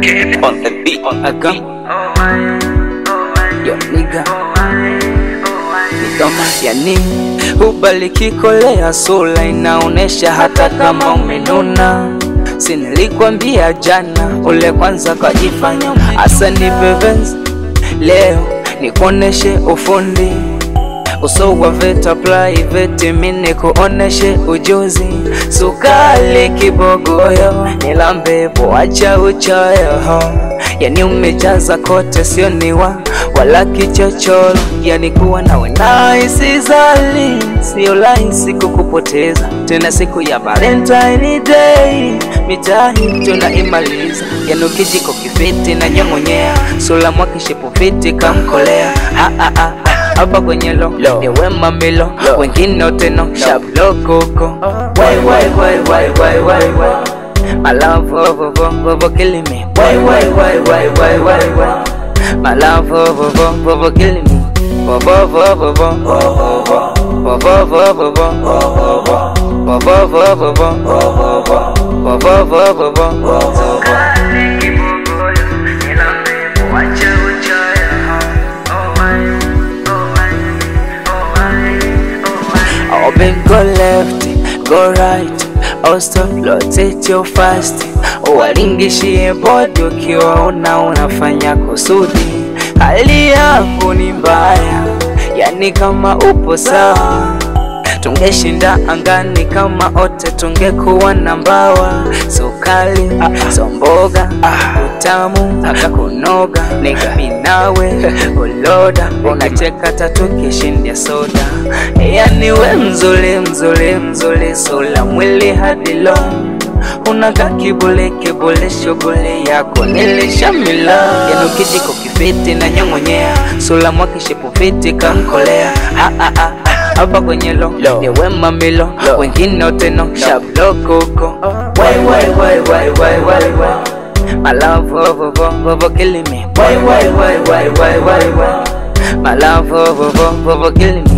Wicked on the beat. I come. Yo nigga. Nigga yani ubaliki kolea sula inaonesha hata kama umenuna. Si nilikwambia jana ule kwanza kajifanya asa nipe Benz. Leo nikuoneshe ufundi uso wa veta private mine kuoneshe ujuzi. Sukali kibogoyo nilambe boacha uchoyo. Yani umejaza kote sio niwa wala kichochoro. Yani kuwa nawe nice zali sio laisi kukupoteza. Tena siku ya Valentine Day mitahi tunaimaliza. Yani ukijiko kifiti na nyongonyea sula mwakishipu fiti kamkolea. Hapa kwenye lo ni wema milo wengine oteno shablo koko. Why my love for killing me. Why my love for killing me. Open, go left, go right, or stop, rotate your fast. Walingishie body ukiwa unafanya kusudi. Hali yako ni mbaya, yani kama upo sawa tungeshinda angani kama ote tungekuwa na mbawa. Sukali, somboga, utamu, kunoga, nigga minawe, uloda, unacheka tatu kishindia soda. Yani we mzuri, sula mwili hadi long. Unaga kibule shughuli yako nilishamila. Yani ukijiko kifiti na nyongonyea sula mwakishipu fiti kamkolea. Hapa kwenye lo ni wema milo wengine oteno shablo koko. Why my love for killing me. Why my love for killing me.